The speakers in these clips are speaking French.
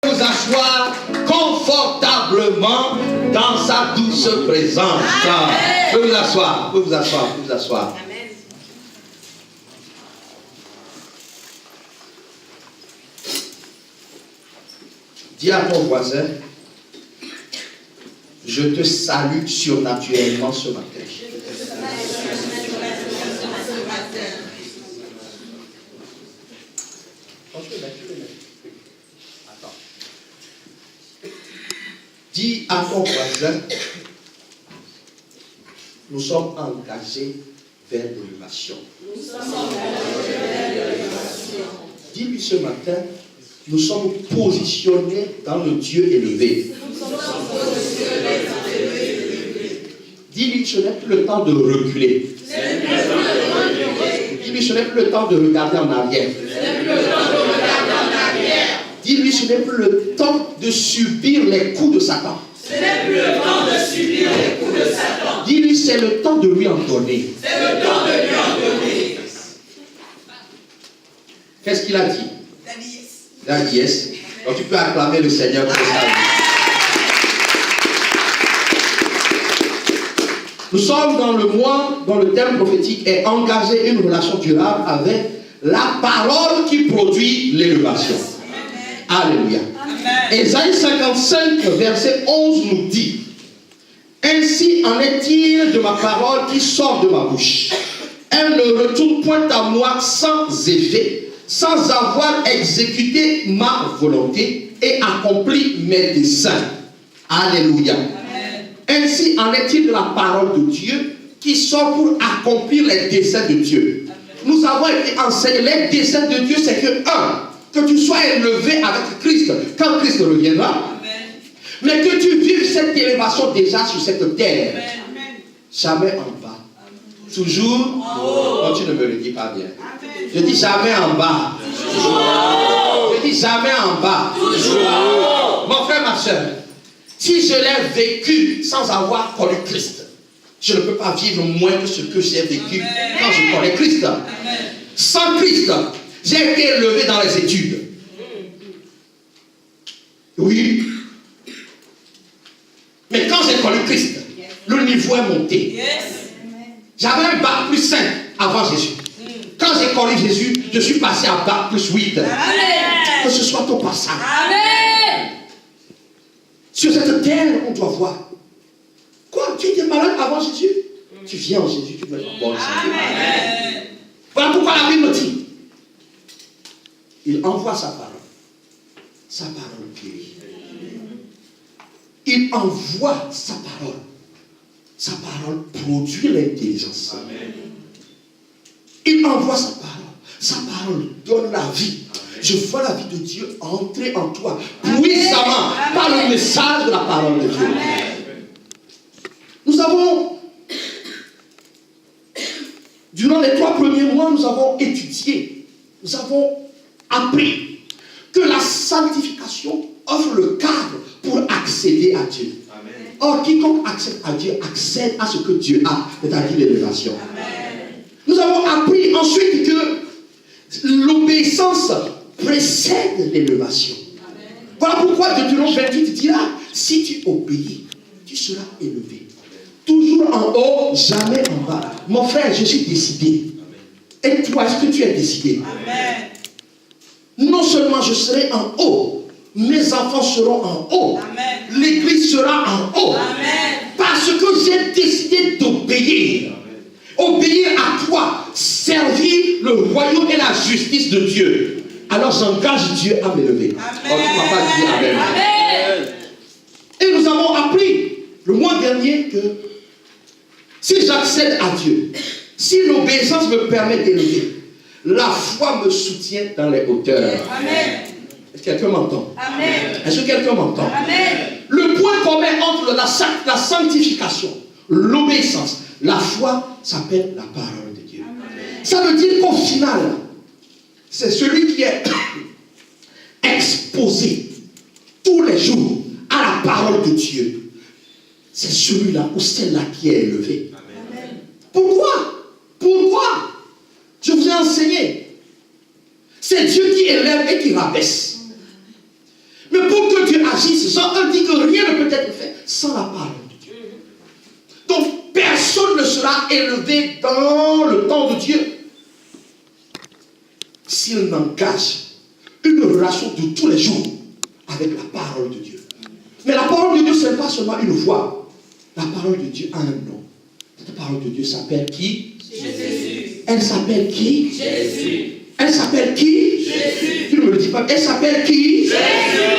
Vous asseoir confortablement dans sa douce présence. Vous pouvez vous asseoir, vous pouvez vous asseoir, vous pouvez vous asseoir. Dis à ton voisin, je te salue surnaturellement ce matin. Attends. Dis à ton voisin, nous sommes engagés vers l'élévation. Dis-lui ce matin, nous sommes positionnés dans le Dieu élevé. Dis-lui, ce n'est plus le temps de reculer. Dis-lui, ce n'est plus le temps de regarder en arrière. Dis-lui, ce n'est plus le temps de subir les coups de Satan. Dis-lui, c'est le temps de lui en donner. Qu'est-ce qu'il a dit? Il a dit yes. Donc tu peux acclamer le Seigneur pour ça. Nous sommes dans le mois dont le thème prophétique est engager une relation durable avec la parole qui produit l'élévation. Alléluia. Ésaïe 55, verset 11 nous dit: ainsi en est-il de ma parole qui sort de ma bouche. Elle ne retourne point à moi sans effet, sans avoir exécuté ma volonté et accompli mes desseins. Alléluia. Ainsi en est-il de la parole de Dieu qui sort pour accomplir les desseins de Dieu. Nous avons été enseignés, les desseins de Dieu, c'est que, que tu sois élevé avec Christ quand Christ reviendra, mais que tu vives cette élévation déjà sur cette terre. Jamais en bas, toujours en haut. Non, tu ne me le dis pas bien. Je dis jamais en bas. Je dis jamais en bas. Mon frère, ma soeur, si je l'ai vécu sans avoir connu Christ, je ne peux pas vivre moins que ce que j'ai vécu quand je connais Christ. Sans Christ, j'ai été élevé dans les études. Oui. Mais quand j'ai connu Christ, le niveau est monté. J'avais un bac plus 5 avant Jésus. Quand j'ai connu Jésus, je suis passé à bac plus 8. Amen. Que ce soit ton passage. Amen. Sur cette terre, on doit voir. Quoi? Tu étais malade avant Jésus? Tu viens en Jésus, tu dois être en bonne santé. Amen. Voilà pourquoi la Bible dit: il envoie sa parole. Sa parole guérit. Il envoie sa parole. Sa parole produit l'intelligence. Amen. Il envoie sa parole. Sa parole donne la vie. Amen. Je vois la vie de Dieu entrer en toi puissamment par le message de la parole de Dieu. Amen. Nous avons, durant les 3 premiers mois, nous avons étudié, nous avons appris que la sanctification offre le cadre pour accéder à Dieu. Amen. Or, quiconque accède à Dieu accède à ce que Dieu a, c'est-à-dire l'élévation. Nous avons appris ensuite que l'obéissance précède l'élévation. Voilà pourquoi Deutéronome 28 dira: si tu obéis, tu seras élevé. Toujours en haut, jamais en bas. Mon frère, je suis décidé. Et toi, est-ce que tu es décidé? Amen. Non seulement je serai en haut, mes enfants seront en haut. Amen. L'église sera en haut. Amen. Parce que j'ai décidé d'obéir. Obéir à quoi? Servir le royaume et la justice de Dieu. Alors j'engage Dieu à m'élever. Oh, tu ne m'as pas dit amen. Amen. Et nous avons appris le mois dernier que si j'accède à Dieu, si l'obéissance me permet d'élever, la foi me soutient dans les hauteurs. Amen. Est-ce que quelqu'un m'entend? Amen. Est-ce que quelqu'un m'entend? Amen. Le point commun entre la sanctification, l'obéissance, la foi s'appelle la parole de Dieu. Amen. Ça veut dire qu'au final, c'est celui qui est exposé tous les jours à la parole de Dieu. C'est celui-là ou celle-là qui est élevé. Amen. Pourquoi? Pourquoi? Je vous ai enseigné. C'est Dieu qui élève et qui rabaisse. Mais pour agisse. Jean 1 dit que rien ne peut être fait sans la parole de Dieu. Donc, personne ne sera élevé dans le temps de Dieu s'il n'engage une relation de tous les jours avec la parole de Dieu. Mais la parole de Dieu, ce n'est pas seulement une voix. La parole de Dieu a un nom. Cette parole de Dieu s'appelle qui? Jésus. Elle s'appelle qui? Jésus. Elle s'appelle qui? Jésus. Tu ne me le dis pas. Elle s'appelle qui? Jésus.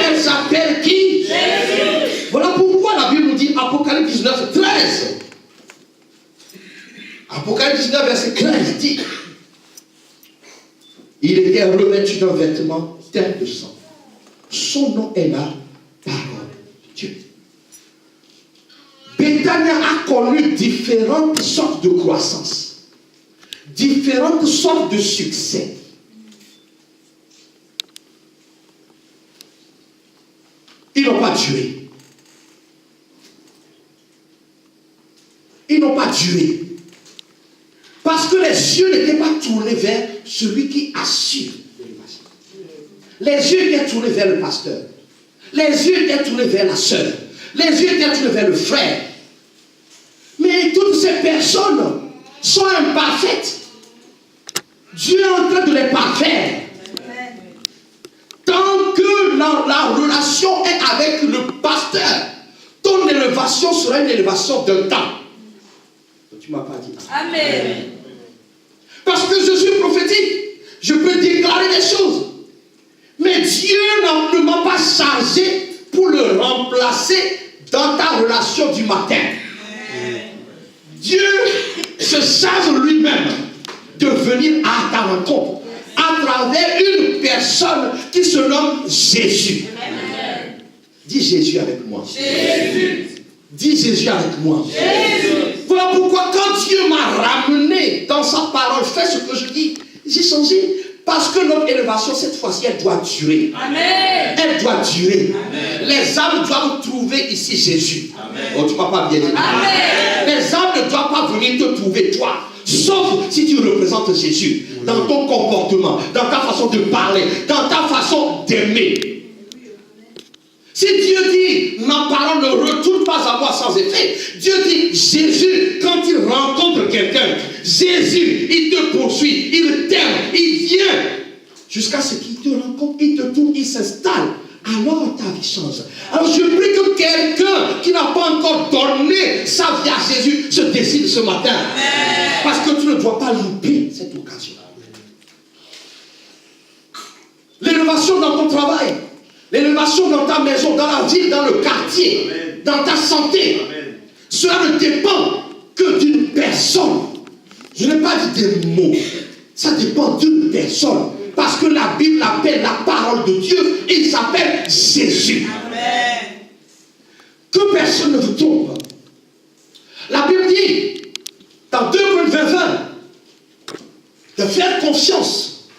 Elle s'appelle qui? Jésus. Voilà pourquoi la Bible nous dit, Apocalypse 19, 13. Apocalypse 19, verset 13 dit, il était revêtu d'un vêtement teint de sang. Son nom est la parole de Dieu. Béthania a connu différentes sortes de croissance, différentes sortes de succès. Ils n'ont pas duré. Ils n'ont pas duré. Parce que les yeux n'étaient pas tournés vers celui qui assure l'élévation. Les yeux étaient tournés vers le pasteur. Les yeux étaient tournés vers la sœur. Les yeux étaient tournés vers le frère. Mais toutes ces personnes sont imparfaites. Dieu est en train de les parfaire. Tant que la relation est avec le pasteur, ton élévation sera une élévation d'un temps. Tu ne m'as pas dit. Amen. Parce que je suis prophétique. Je peux déclarer des choses. Mais Dieu ne m'a pas chargé pour le remplacer dans ta relation du matin. Dieu se charge lui-même de venir à ta rencontre à travers une personne qui se nomme Jésus. Dis Jésus avec moi. Jésus. Dis Jésus avec moi. Jésus. Voilà pourquoi quand Dieu m'a ramené dans sa parole, fais ce que je dis, j'ai changé. Parce que notre élévation, cette fois-ci, elle doit durer. Amen. Elle doit durer. Amen. Les âmes doivent trouver ici Jésus. Amen. Oh, tu ne m'as pas bien dit. Amen. Les âmes ne doivent pas venir te trouver toi. Sauf si tu représentes Jésus dans ton comportement, dans ta façon de parler, dans ta façon d'aimer. Si Dieu dit, ma parole ne retourne pas à moi sans effet, Dieu dit, Jésus, quand il rencontre quelqu'un, Jésus, il te poursuit, il t'aime, il vient, jusqu'à ce qu'il te rencontre, il te tourne, il s'installe. Alors ta vie change. Alors je prie que quelqu'un qui n'a pas encore donné sa vie à Jésus se décide ce matin. Parce que tu ne dois pas louper cette occasion. L'élévation dans ton travail, l'élévation dans ta maison, dans la ville, dans le quartier, Amen. Dans ta santé. Amen. Cela ne dépend que d'une personne. Je n'ai pas dit des mots. Ça dépend d'une personne. Parce que la Bible appelle la parole de Dieu. Il s'appelle Jésus. Amen. Que personne ne vous trompe. La Bible dit, dans 2 Corinthiens 20, de faire confiance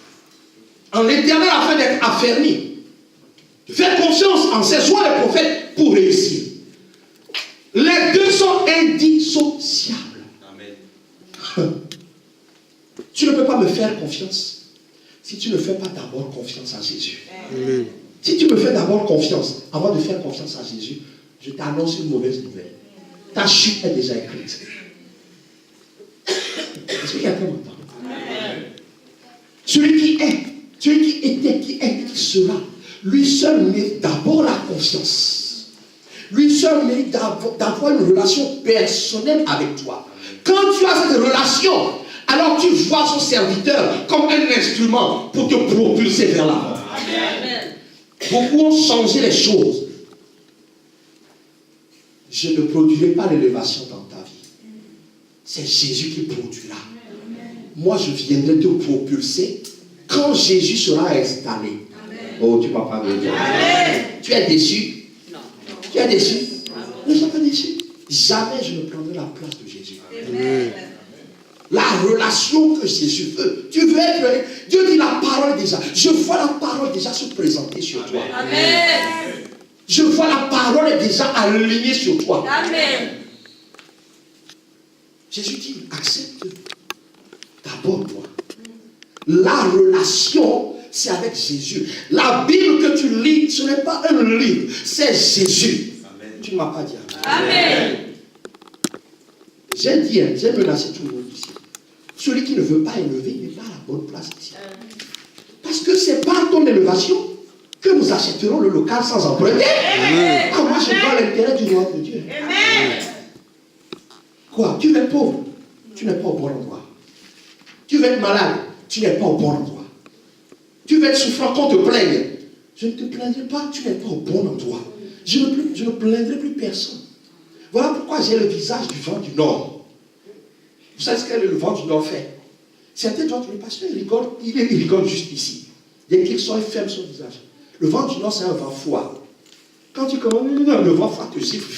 en l'Éternel afin d'être affermi. De faire confiance en ses soins les prophètes pour réussir. Les deux sont indissociables. Amen. Tu ne peux pas me faire confiance si tu ne fais pas d'abord confiance à Jésus. Amen. Si tu me fais d'abord confiance avant de faire confiance à Jésus, je t'annonce une mauvaise nouvelle. Ta chute est déjà écrite. Est-ce que quelqu'un m'entend? Celui qui est, celui qui était, qui est, qui sera, lui seul mérite d'abord la confiance. Lui seul mérite d'avoir une relation personnelle avec toi. Quand tu as cette relation, alors tu vois son serviteur comme un instrument pour te propulser vers l'avant. Beaucoup ont changé les choses. Je ne produirai pas l'élévation dans ta vie. C'est Jésus qui produira. Moi, je viendrai te propulser quand Jésus sera installé. Oh, tu ne vas pas me dire. Tu es déçu? Non. Tu es déçu? Ne sois pas déçu. Jamais je ne prendrai la place de Jésus. Amen. La relation que Jésus veut. Tu veux être... Dieu dit la parole déjà. Je vois la parole déjà se présenter sur toi. Amen. Je vois la parole déjà alignée sur toi. Amen. Jésus dit, accepte d'abord toi. La relation c'est avec Jésus. La Bible que tu lis, ce n'est pas un livre, c'est Jésus. Amen. Tu ne m'as pas dit Amen. Amen. J'ai dit, j'ai menacé tout le monde ici. Celui qui ne veut pas élever, il n'est pas à la bonne place ici. Parce que c'est par ton élévation que nous achèterons le local sans emprunter. Ah, moi, je vois l'intérêt du royaume de Dieu. Amen. Quoi? Tu es pauvre, tu n'es pas au bon endroit. Tu veux être malade, tu n'es pas au bon endroit. Tu veux être souffrant qu'on te plaigne. Je ne te plaindrai pas, tu n'es pas au bon endroit. Je ne plaindrai plus personne. Voilà pourquoi j'ai le visage du vent du Nord. Vous savez ce que le vent du Nord fait? Certains gens, le pasteur, il rigole juste ici. Dès qu'il sort, il ferme son visage. Le vent du Nord, c'est un vent froid. Quand tu commences, le vent froid te siffle,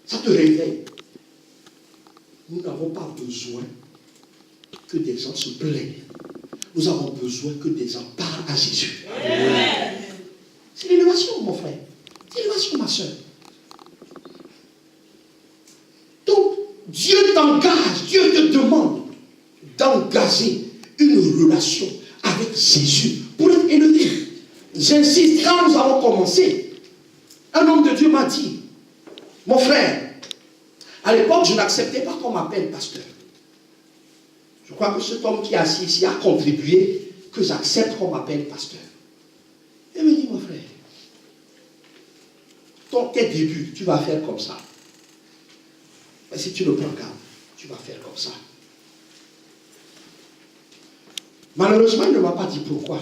ça te réveille. Nous n'avons pas besoin que des gens se plaignent. Nous avons besoin que des gens parlent à Jésus. Amen. C'est l'élévation, mon frère. C'est l'élévation, ma soeur. Donc, Dieu t'engage, Dieu te demande d'engager une relation avec Jésus pour être élevé. J'insiste, quand nous avons commencé, un homme de Dieu m'a dit, mon frère, à l'époque, je n'acceptais pas qu'on m'appelle pasteur. Je crois que cet homme qui est assis ici a contribué que j'accepte qu'on m'appelle pasteur. Il me dit, mon frère, tes débuts, tu vas faire comme ça. Mais si tu ne prends garde, tu vas faire comme ça. Malheureusement, il ne m'a pas dit pourquoi.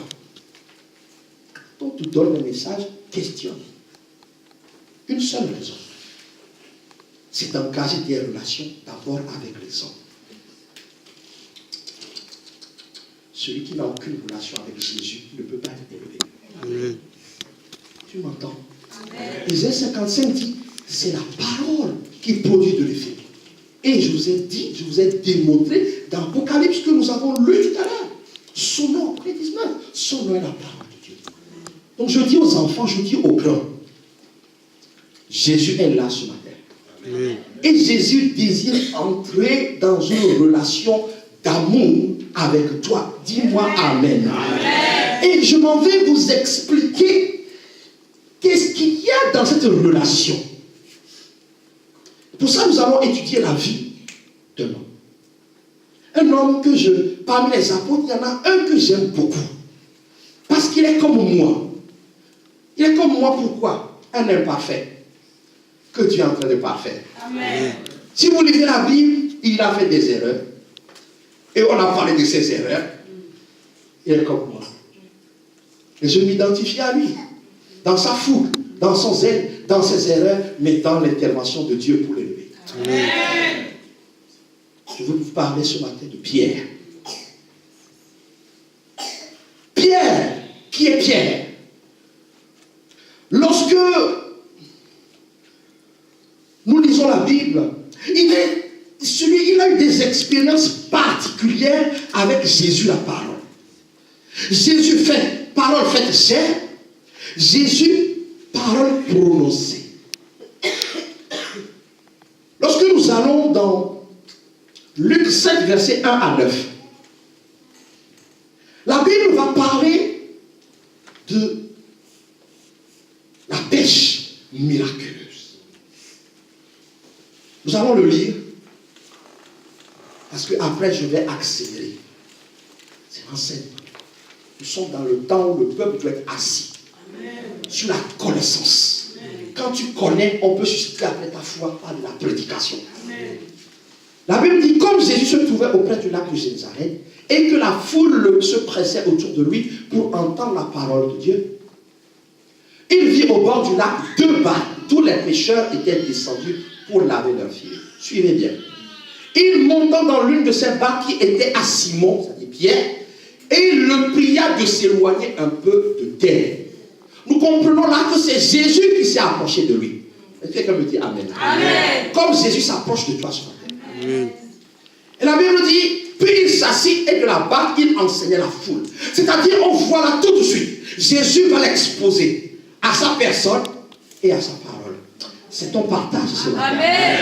Quand on te donne un message, questionne. Une seule raison. C'est d'engager des relations d'abord avec les hommes. Celui qui n'a aucune relation avec Jésus ne peut pas être élevé. Amen. Tu m'entends? Isaïe 55 dit, c'est la parole qui produit de l'effet. Et je vous ai dit, je vous ai démontré dans l'Apocalypse que nous avons lu tout à l'heure. Son nom, après 19, son nom est la parole de Dieu. Donc je dis aux enfants, je dis aux grands, Jésus est là ce matin. Amen. Et Jésus désire entrer dans une relation d'amour avec toi. Dis-moi Amen. Amen. Et je m'en vais vous expliquer qu'est-ce qu'il y a dans cette relation. Pour ça, nous allons étudier la vie d'un homme. Un homme que parmi les apôtres, il y en a un que j'aime beaucoup. Parce qu'il est comme moi. Il est comme moi, pourquoi? Un imparfait. Que Dieu est en train de parfaire. Amen. Si vous lisez la Bible, il a fait des erreurs. Et on a parlé de ses erreurs. Il est comme moi. Et je m'identifie à lui. Dans sa fougue, dans son zèle, dans ses erreurs, mais dans l'intervention de Dieu pour l'élever. Amen. Je veux vous parler ce matin de Pierre. Pierre, qui est Pierre? Lorsque nous lisons la Bible, il a eu des expériences particulières avec Jésus, la parole. Jésus fait parole faite chair. Jésus, parole prononcée. Lorsque nous allons dans Luc 7, verset 1 à 9, la Bible va parler de la pêche miraculeuse. Nous allons le lire, parce qu'après je vais accélérer. C'est l'enseignement. Nous sommes dans le temps où le peuple doit être assis. Amen. Sur la connaissance. Amen. Quand tu connais, on peut susciter après ta foi par de la prédication. Amen. La Bible dit, comme Jésus se trouvait auprès du lac de Génézareth, et que la foule se pressait autour de lui pour entendre la parole de Dieu, il vit au bord du lac 2 barques. Tous les pêcheurs étaient descendus pour laver leurs filets. Suivez bien. Il monta dans l'une de ces barques qui était à Simon, c'est-à-dire Pierre, et il le pria de s'éloigner un peu de terre. Nous comprenons là que c'est Jésus qui s'est approché de lui. Est-ce que quelqu'un me dit Amen? Amen. Comme Jésus s'approche de toi ce matin. Amen. Et la Bible dit, puis il s'assit et de la barque, il enseignait la foule. C'est-à-dire, on voit là tout de suite, Jésus va l'exposer à sa personne et à sa parole. C'est ton partage ce matin. Amen.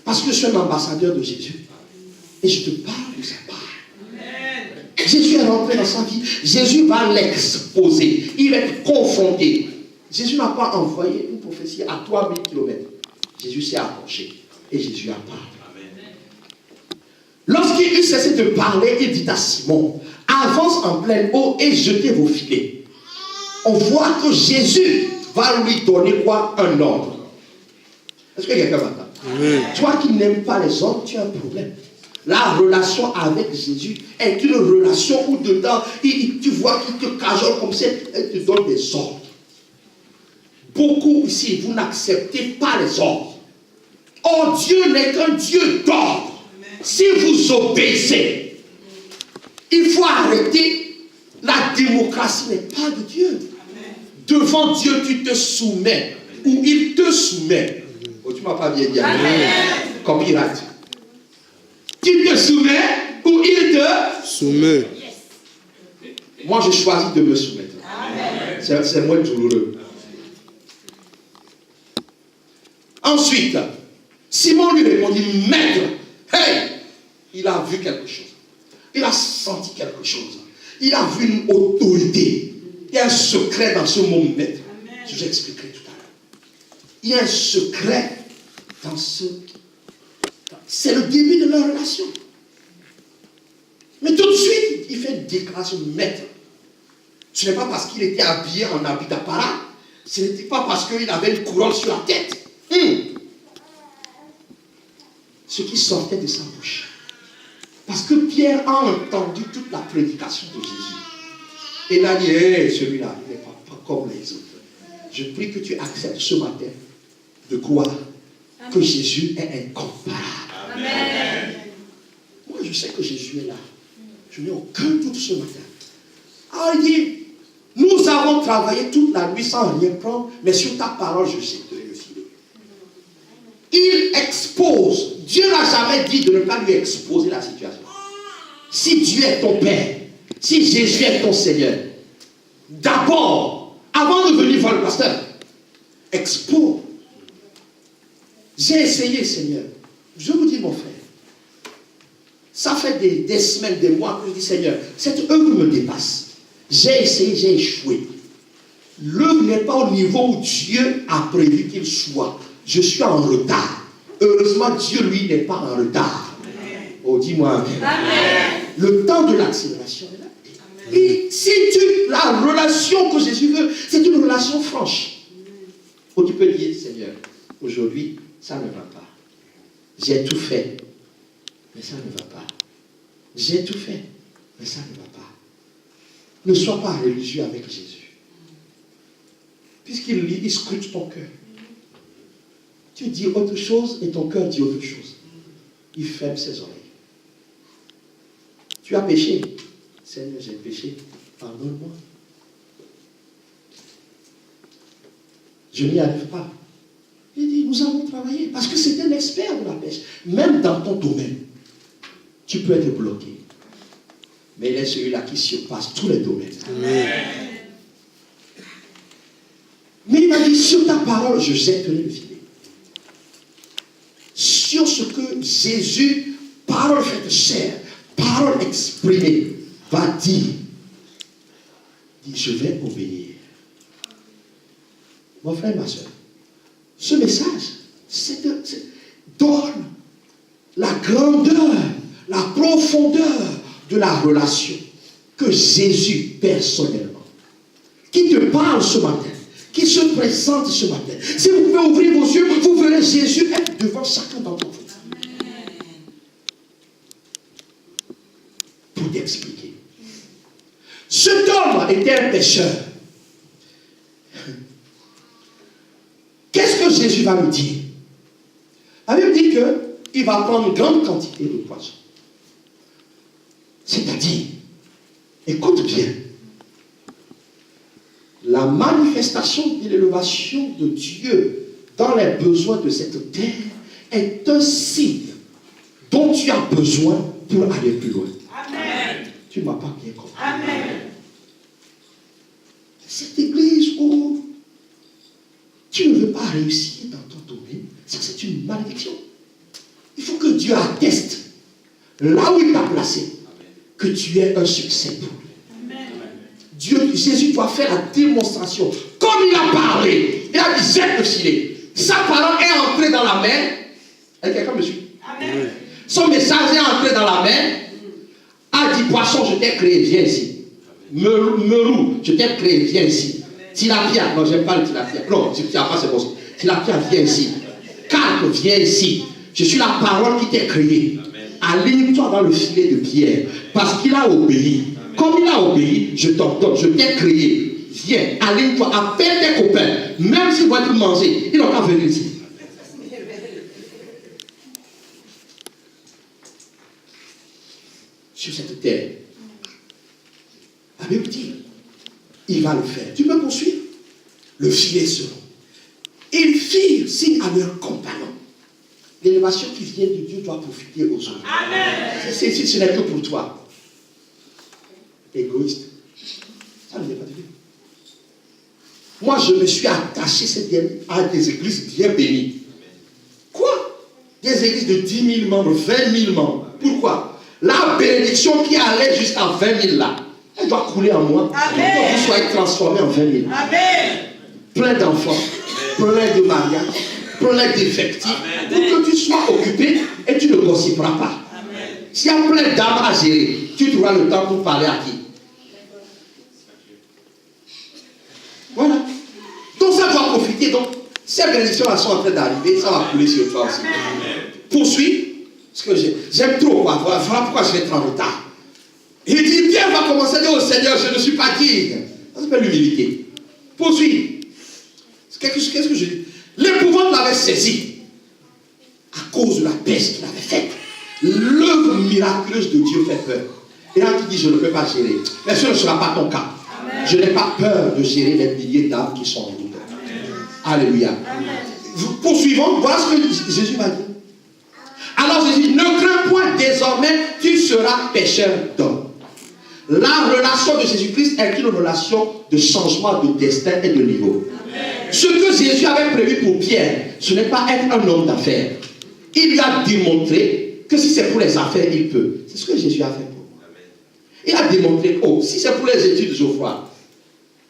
Parce que je suis un ambassadeur de Jésus. Et je te parle de sa part. Amen. Jésus est rentré dans sa vie. Jésus va l'exposer. Il est confronté. Jésus n'a pas envoyé une prophétie à 3000 km. Jésus s'est approché et Jésus a parlé. Lorsqu'il eut cessé de parler, il dit à Simon, avance en pleine eau et jetez vos filets. On voit que Jésus va lui donner quoi? Un ordre. Est-ce que quelqu'un m'entend? Oui. Toi qui n'aimes pas les ordres, tu as un problème. La relation avec Jésus est une relation où dedans, tu vois qu'il te cajole comme ça, il te donne des ordres. Beaucoup ici, vous n'acceptez pas les ordres. Oh, Dieu n'est qu'un Dieu d'ordre. Si vous obéissez, il faut arrêter. La démocratie n'est pas de Dieu. Devant Dieu, tu te soumets. Ou il te soumet. Oh, tu ne m'as pas bien dit. Copyright. Tu te soumets ou il te soumet. Moi, j'ai choisi de me soumettre. C'est moins douloureux. Ensuite, Simon lui répondit, maître, hey, il a vu quelque chose. Il a senti quelque chose. Il a vu une autorité. Il y a un secret dans ce mot maître. Je vous expliquerai tout à l'heure. Il y a un secret dans ce... C'est le début de leur relation. Mais tout de suite, il fait une déclaration maître. Ce n'est pas parce qu'il était habillé en habit d'apparat. Ce n'était pas parce qu'il avait une couronne sur la tête. Ce qui sortait de sa bouche. Parce que Pierre a entendu toute la prédication de Jésus. Et il a dit, hey, celui-là, il n'est pas comme les autres. Je prie que tu acceptes ce matin de croire que Jésus est incomparable. Amen. Moi, je sais que Jésus est là. Je n'ai aucun doute ce matin. Alors il dit, nous avons travaillé toute la nuit sans rien prendre, mais sur ta parole, je sais te le filer. Il expose. Dieu n'a jamais dit de ne pas lui exposer la situation. Si Dieu est ton Père, si Jésus est ton Seigneur, d'abord, avant de venir voir le pasteur, expose. J'ai essayé, Seigneur. Je vous dis, mon frère, ça fait des semaines, des mois que je dis, Seigneur, cette œuvre me dépasse. J'ai essayé, j'ai échoué. L'œuvre n'est pas au niveau où Dieu a prévu qu'il soit. Je suis en retard. Heureusement, Dieu, lui, n'est pas en retard. Amen. Oh, dis-moi. Amen. Le temps de l'accélération est là. Amen. Et si la relation que Jésus veut, c'est une relation franche. Où tu peux dire, Seigneur, aujourd'hui, ça ne va pas. J'ai tout fait, mais ça ne va pas. J'ai tout fait, mais ça ne va pas. Ne sois pas religieux avec Jésus. Puisqu'il scrute ton cœur. Tu dis autre chose et ton cœur dit autre chose. Il ferme ses oreilles. Tu as péché. Seigneur, j'ai péché. Pardonne-moi. Je n'y arrive pas. Il dit, nous avons travaillé. Parce que c'était l'expert de la pêche. Même dans ton domaine, tu peux être bloqué. Mais il est celui-là qui surpasse tous les domaines. Amen. Mais il m'a dit, sur ta parole, je jetterai le filet. Sur ce que Jésus, parole faite chair, parole exprimée, va dire. Il dit, je vais obéir. Mon frère, ma soeur, ce message, donne la grandeur, la profondeur de la relation que Jésus personnellement, qui te parle ce matin, qui se présente ce matin. Si vous pouvez ouvrir vos yeux, vous verrez Jésus être devant chacun d'entre vous. Pour t'expliquer. Cet homme était un pécheur. Qu'est-ce que Jésus va lui dire? La Bible dit qu'il va prendre une grande quantité de poisson. C'est-à-dire, écoute bien, la manifestation de l'élévation de Dieu dans les besoins de cette terre est un signe dont tu as besoin pour aller plus loin. Amen. Tu ne m'as pas bien compris. Amen. Cette église où tu ne veux pas réussir dans ton domaine, ça c'est une malédiction. Il faut que Dieu atteste là où il t'a placé. que tu es un succès pour lui. Jésus doit faire la démonstration. Comme il a parlé, il a dit jette le filet. Sa parole est entrée dans la mer. Est-ce que quelqu'un me suit? Amen. Son message est entré dans la mer. A dit poisson, je t'ai créé, viens ici. Meurou, je t'ai créé, viens ici. Tilapia, non, j'aime pas le tilapia. Non, tilapia, c'est possible. Tilapia, viens ici. Carpe, viens ici. Je suis la parole qui t'ai créé. Aligne-toi dans le filet de pierre. Parce qu'il a obéi. Comme il a obéi, je t'ordonne, je t'ai créé. Viens, aligne-toi, appelle tes copains. Même s'ils vont te manger, ils n'ont pas venir ici. Sur cette terre. La Bible dit, il va le faire. Tu peux poursuivre? Le filet se rompt. Ils firent signe à leurs compagnons. L'élévation qui vient de Dieu doit profiter aux autres. Amen. Si ce n'est que pour toi. Égoïste. Ça ne vient pas de Dieu. Moi, je me suis attaché à des églises bien bénies. Quoi? Des églises de 10 000 membres, 20 000 membres. Pourquoi? La bénédiction qui allait jusqu'à 20 000 là, elle doit couler en moi. Amen. Pour que vous soyez transformés en 20 000. Amen. Plein d'enfants, plein de mariages, plein d'effectifs. Pour que tu sois occupé et tu ne gossiperas pas. S'il y a plein d'âmes à gérer, tu trouveras le temps pour parler à qui? Voilà. Donc ça doit profiter. Donc, ces bénédictions sont en train d'arriver, ça va couler sur toi aussi. Poursuis. Parce que j'aime trop. Voilà pourquoi je vais être en retard. Il dit, Pierre va commencer à dire au Seigneur, je ne suis pas digne. Ça s'appelle l'humilité. Poursuis. Qu'est-ce que je dis? L'épouvante l'avait saisi à cause de la peste qu'il avait faite. L'œuvre miraculeuse de Dieu fait peur. Et là, tu dis, je ne peux pas gérer. Mais ce ne sera pas ton cas. Amen. Je n'ai pas peur de gérer les milliers d'âmes qui sont en route. Alléluia. Amen. Poursuivons, voilà ce que Jésus va dire. Alors Jésus, ne crains point, désormais, tu seras pécheur d'hommes. La relation de Jésus-Christ est une relation de changement de destin et de niveau. Amen. Ce que Jésus avait prévu pour Pierre, ce n'est pas être un homme d'affaires. Il lui a démontré que si c'est pour les affaires, il peut. C'est ce que Jésus a fait pour moi. Il a démontré, oh, si c'est pour les études, Geoffroy,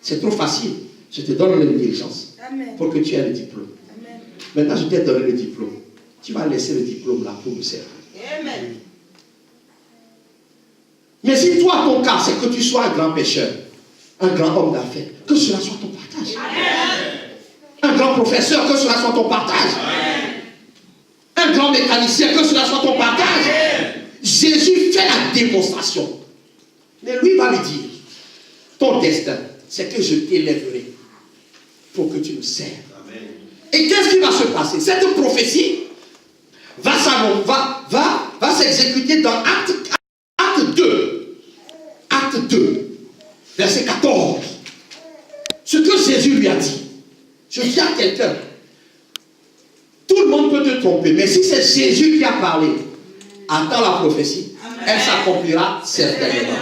c'est trop facile. Je te donne l'intelligence pour que tu aies le diplôme. Amen. Maintenant, je t'ai donné le diplôme. Tu vas laisser le diplôme là pour me servir. Amen. Mais si toi, ton cas, c'est que tu sois un grand pécheur, un grand homme d'affaires, que cela soit ton partage. Amen. Un grand professeur, que cela soit ton partage. Amen. Un grand mécanicien, que cela soit ton partage. Amen. Jésus fait la démonstration. Mais lui va lui dire, ton destin, c'est que je t'élèverai pour que tu me serves. Amen. Et qu'est-ce qui va se passer? Cette prophétie va s'exécuter dans acte 2. Acte 2, verset 14. Ce que Jésus lui a dit. Je dis à quelqu'un, tout le monde peut te tromper, mais si c'est Jésus qui a parlé, attends la prophétie, elle s'accomplira certainement.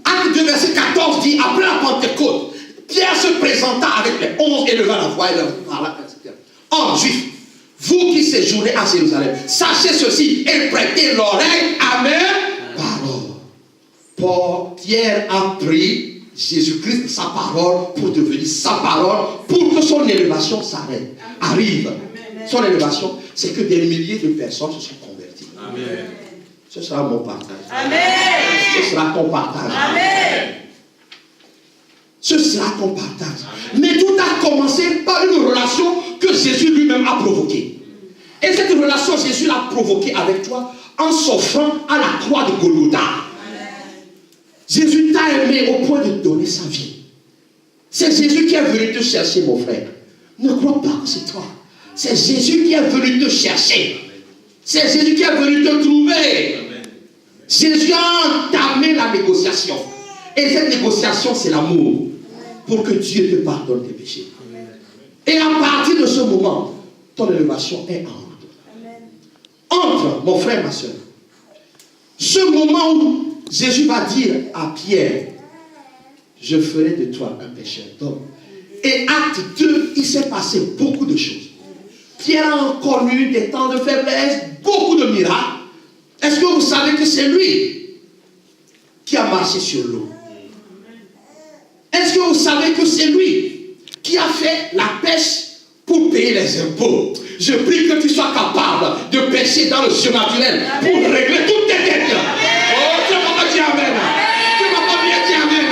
Acte 2, verset 14 dit, après la Pentecôte, Pierre se présenta avec les 11 et leva la voix et leur parla, etc. En juif, vous qui séjournez à Jérusalem, sachez ceci et prêtez l'oreille à mes paroles. Pierre a pris Jésus-Christ, sa parole, pour devenir sa parole, pour que son élévation arrive. Son élévation, c'est que des milliers de personnes se sont converties. Amen. Ce sera mon partage. Amen. Ce sera ton partage. Amen. Ce sera ton partage. Mais tout a commencé par une relation que Jésus lui-même a provoquée. Et cette relation, Jésus l'a provoquée avec toi en s'offrant à la croix de Golgotha. Jésus t'a aimé au point de donner sa vie. C'est Jésus qui est venu te chercher, mon frère. Ne crois pas que c'est toi. C'est Jésus qui est venu te chercher. C'est Jésus qui est venu te trouver. Jésus a entamé la négociation. Et cette négociation, c'est l'amour. Pour que Dieu te pardonne tes péchés. Et à partir de ce moment, ton élévation est en route. Entre, mon frère, ma soeur, ce moment où Jésus va dire à Pierre, je ferai de toi un pécheur d'homme. Et acte 2, il s'est passé beaucoup de choses. Pierre a connu des temps de faiblesse, beaucoup de miracles. Est-ce que vous savez que c'est lui qui a marché sur l'eau. Est-ce que vous savez que c'est lui qui a fait la pêche pour payer les impôts? Je prie que tu sois capable de pêcher dans le surnaturel pour régler toutes tes dettes. Oh, tu ne m'as pas dit amen. Tu ne m'as pas bien dit amen.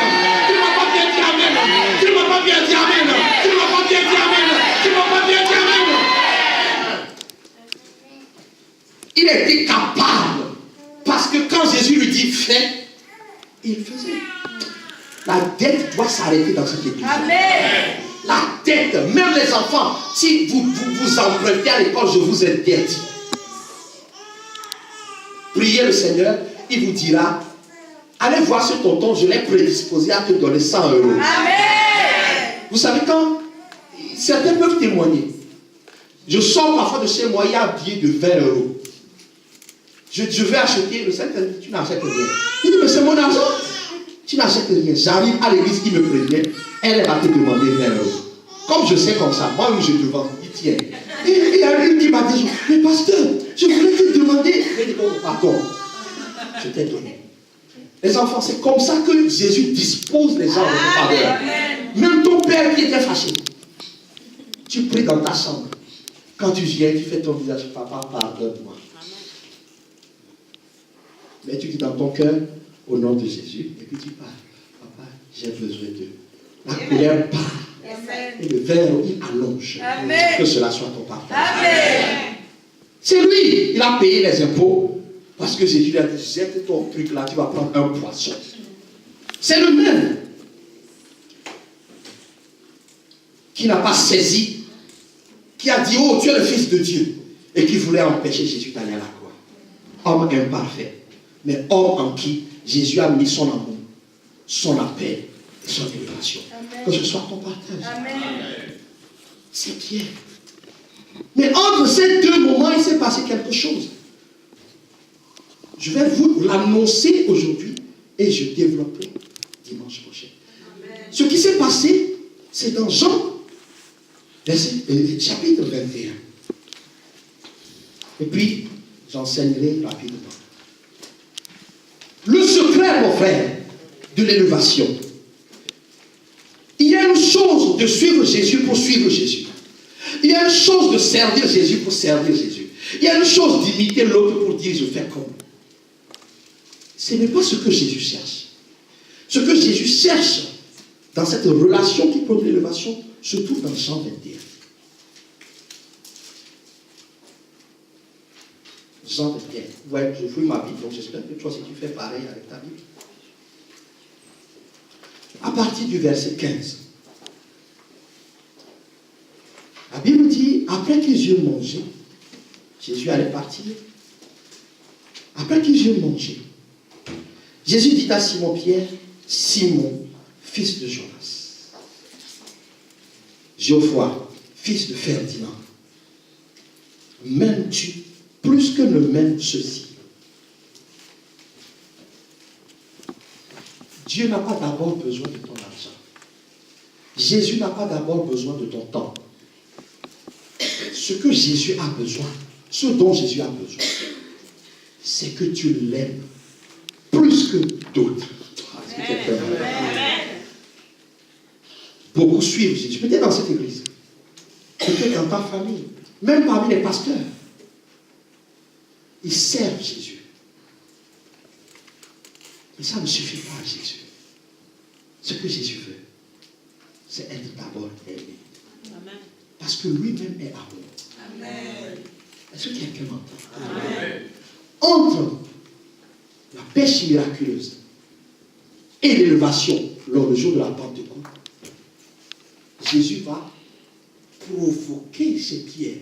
Tu ne m'as pas bien dit amen. Tu ne m'as pas bien dit amen. Tu ne m'as pas bien dit amen. Tu ne m'as pas bien dit amen. Il était capable. Parce que quand Jésus lui dit fais, il faisait. La dette doit s'arrêter dans cette église. Amen. La dette, même les enfants, si vous empruntez à l'école, je vous interdis. Priez le Seigneur, il vous dira, allez voir ce tonton, je l'ai prédisposé à te donner 100 euros. Amen. Vous savez quand certains peuvent témoigner. Je sors parfois de chez moi, il y a un billet de 20 euros. Je vais acheter, le Seigneur dit, tu n'achètes rien. Il dit, mais c'est mon argent. Tu n'achètes rien. J'arrive à l'église qui me prévient, elle va te demander 20 euros. Comme je sais comme ça, moi je te vends, il tient. Et il y a une qui m'a dit, mais pasteur, je voulais te demander. Je dis, oh pardon, je t'ai donné. Les enfants, c'est comme ça que Jésus dispose les gens de faveur. Même ton père qui était fâché, tu pries dans ta chambre. Quand tu viens, tu fais ton visage, papa, pardonne-moi. Mais tu dis dans ton cœur, au nom de Jésus, et puis tu parles, papa, j'ai besoin de la colère part. Et le verre, il allonge. Amen. Que cela soit ton partage. Amen. C'est lui, il a payé les impôts. Parce que Jésus lui a dit, jette ton truc là, tu vas prendre un poisson. C'est le même qui n'a pas saisi, qui a dit, oh, tu es le Fils de Dieu, et qui voulait empêcher Jésus d'aller à la croix. Homme imparfait, mais homme en qui Jésus a mis son amour, son appel et son libération. Que ce soit ton partage. Amen. C'est bien. Mais entre ces deux moments, il s'est passé quelque chose. Je vais vous l'annoncer aujourd'hui et je développerai dimanche prochain. Amen. Ce qui s'est passé, c'est dans Jean, chapitre 21. Et puis, j'enseignerai rapidement. Le secret, mon frère, de l'élévation. Il y a une chose de suivre Jésus pour suivre Jésus. Il y a une chose de servir Jésus pour servir Jésus. Il y a une chose d'imiter l'autre pour dire je fais comme lui. Ce n'est pas ce que Jésus cherche. Ce que Jésus cherche dans cette relation qui produit l'élévation se trouve dans Jean 21. Jean 21. Ouais, je fouille ma Bible, donc j'espère que toi, si tu fais pareil avec ta Bible. À partir du verset 15. La Bible dit, après qu'ils eurent mangé, Jésus allait partir. Après qu'ils eurent mangé, Jésus dit à Simon-Pierre, Simon, fils de Jonas, Geoffroy, fils de Ferdinand, m'aimes-tu plus que ne m'aime ceci? Dieu n'a pas d'abord besoin de ton argent. Jésus n'a pas d'abord besoin de ton temps. Ce que Jésus a besoin, ce dont Jésus a besoin, c'est que tu l'aimes plus que d'autres. Beaucoup suivent Jésus, peut-être dans cette église, peut-être dans ta famille, même parmi les pasteurs. Ils servent Jésus. Mais ça ne suffit pas à Jésus. Ce que Jésus veut, c'est être d'abord aimé. Amen. Parce que lui-même est amour. Amen. Est-ce que quelqu'un m'entend? Amen. Entre la pêche miraculeuse et l'élévation lors du jour de la Pentecôte, Jésus va provoquer ces pierres.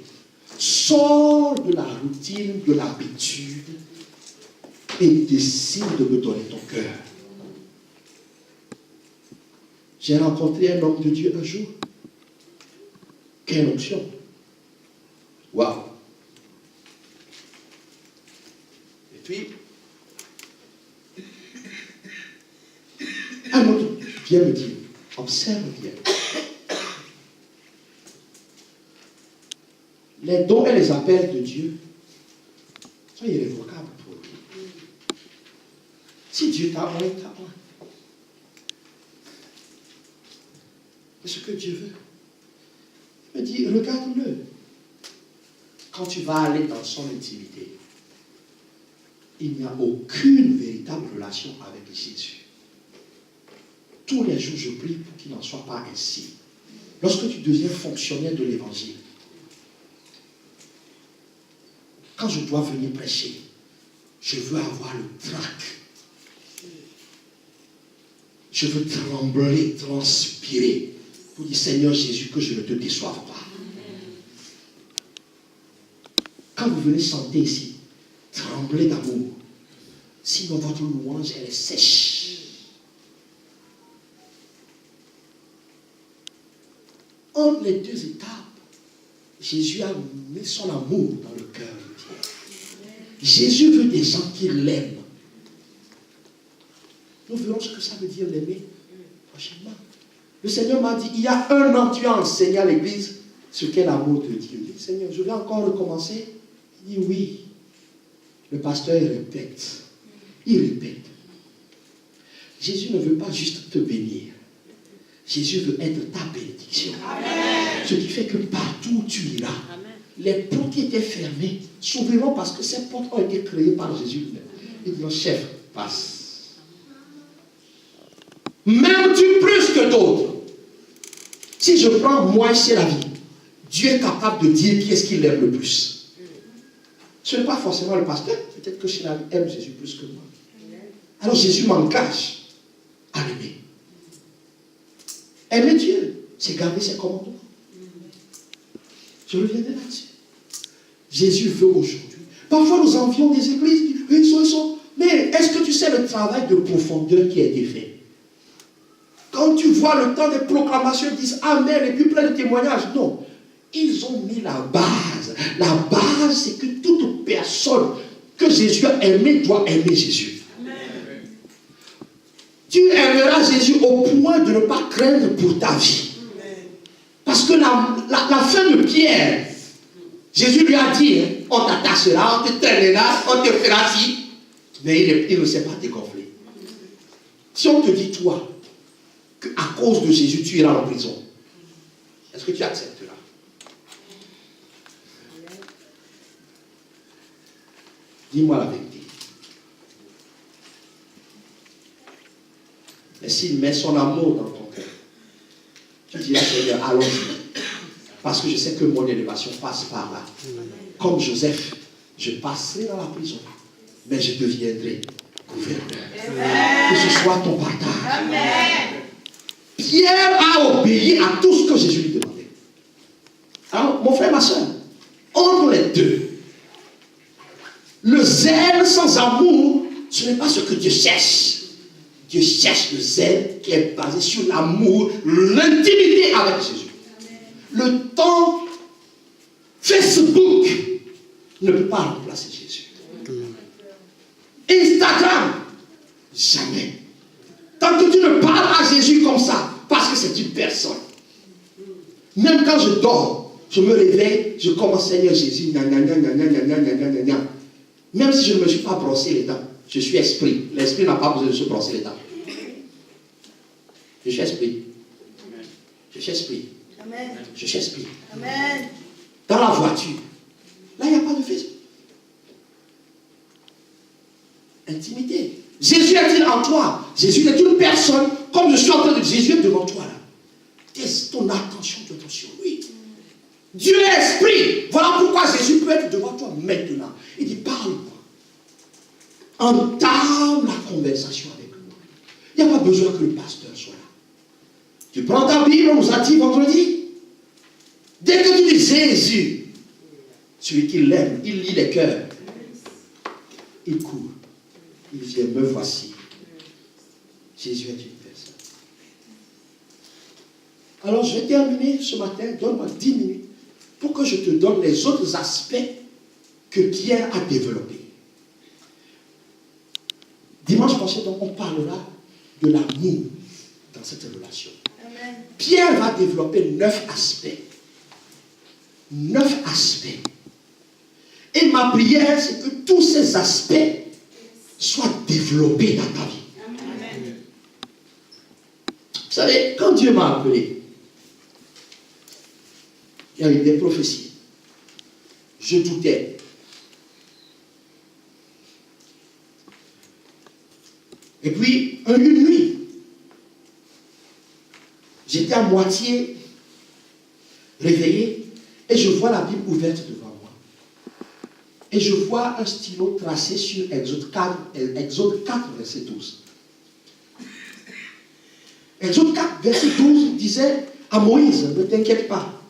Sors de la routine, de l'habitude et décide de me donner ton cœur. J'ai rencontré un homme de Dieu un jour. Quelle option! Waouh! Et puis, un autre vient me dire, observe bien. Les dons et les appels de Dieu sont irrévocables pour lui. Si Dieu t'a envoyé, il t'a envoyé. C'est ce que Dieu veut. Il me dit, regarde-le. Quand tu vas aller dans son intimité, il n'y a aucune véritable relation avec Jésus. Tous les jours, je prie pour qu'il n'en soit pas ainsi. Lorsque tu deviens fonctionnaire de l'évangile, quand je dois venir prêcher, je veux avoir le trac. Je veux trembler, transpirer pour dire, Seigneur Jésus, que je ne te déçoive pas. Quand vous venez chanter ici, tremblez d'amour. Sinon, votre louange, elle est sèche. Entre les deux étapes, Jésus a mis son amour dans le cœur de Dieu. Jésus veut des gens qui l'aiment. Nous verrons ce que ça veut dire l'aimer prochainement. Le Seigneur m'a dit, il y a un an, tu as enseigné à l'église ce qu'est l'amour de Dieu. Je dis, Seigneur, je vais encore recommencer. Il dit, oui. Le pasteur, il répète. Il répète. Jésus ne veut pas juste te bénir. Jésus veut être ta bénédiction. Amen. Ce qui fait que partout où tu iras, amen, les portes qui étaient fermées s'ouvriront parce que ces portes ont été créées par Jésus lui-même. Il dit, chef, passe. M'aimes-tu plus que d'autres? Si je prends moi c'est la vie, Dieu est capable de dire qui est-ce qu'il aime le plus. Ce n'est pas forcément le pasteur, peut-être que Shilal aime Jésus plus que moi. Alors Jésus m'engage à l'aimer. Aimer Dieu, c'est garder ses commandements. Je reviendrai là-dessus. Jésus veut aujourd'hui. Parfois nous envions des églises, ils sont. Mais est-ce que tu sais le travail de profondeur qui a été fait? Quand tu vois le temps des proclamations, ils disent Amen, et puis plein de témoignages. Non. Ils ont mis la base. La base, c'est que toute personne que Jésus a aimée doit aimer Jésus. Amen. Tu aimeras Jésus au point de ne pas craindre pour ta vie. Amen. Parce que la fin de Pierre, Jésus lui a dit, on t'attachera, on te traînera, on te fera ci. Mais il ne s'est pas dégonflé. Si on te dit, toi, qu'à cause de Jésus, tu iras en prison, est-ce que tu accepteras? Dis-moi la vérité. Mais s'il met son amour dans ton cœur, tu diras, Seigneur, allons-y. Parce que je sais que mon élévation passe par là. Comme Joseph, je passerai dans la prison, mais je deviendrai gouverneur. Amen. Que ce soit ton partage. Amen. Pierre a obéi à tout ce que Jésus lui demandait. Alors, mon frère, ma soeur, entre les deux, le zèle sans amour, ce n'est pas ce que Dieu cherche. Dieu cherche le zèle qui est basé sur l'amour, l'intimité avec Jésus. Le temps Facebook ne peut pas remplacer Jésus. Instagram, jamais. Tant que tu ne parles à Jésus comme ça, parce que c'est une personne. Même quand je dors, je me réveille, je commence Seigneur Jésus, même si je ne me suis pas brossé les dents, je suis esprit. L'esprit n'a pas besoin de se brosser les dents. Je suis esprit. Je suis esprit. Amen. Je suis esprit. Amen. Dans la voiture, là il n'y a pas de Facebook. Intimité. Jésus est-il en toi? Jésus est une personne, comme je suis en train de dire, Jésus est devant toi là. Ton attention doit être sur lui. Dieu est esprit. Voilà pourquoi Jésus peut être devant toi maintenant. Il dit, parle-moi. Entame la conversation avec moi. Il n'y a pas besoin que le pasteur soit là. Tu prends ta Bible, on nous a dit vendredi. Dès que tu dis Jésus, celui qui l'aime, il lit les cœurs. Il court. Il vient, me voici. Jésus est une personne. Alors je vais terminer ce matin, donne-moi 10 minutes pour que je te donne les autres aspects que Pierre a développés. Dimanche prochain, donc, on parlera de l'amour dans cette relation. Amen. Pierre va développer 9 aspects. 9 aspects. Et ma prière, c'est que tous ces aspects soient développer dans ta vie. Amen. Vous savez, quand Dieu m'a appelé, il y a eu des prophéties. Je doutais. Et puis, une nuit, j'étais à moitié réveillé et je vois la Bible ouverte devant moi. Et je vois un stylo tracé sur Exode 4, verset 12. Exode 4, verset 12 disait à Moïse, ne t'inquiète pas,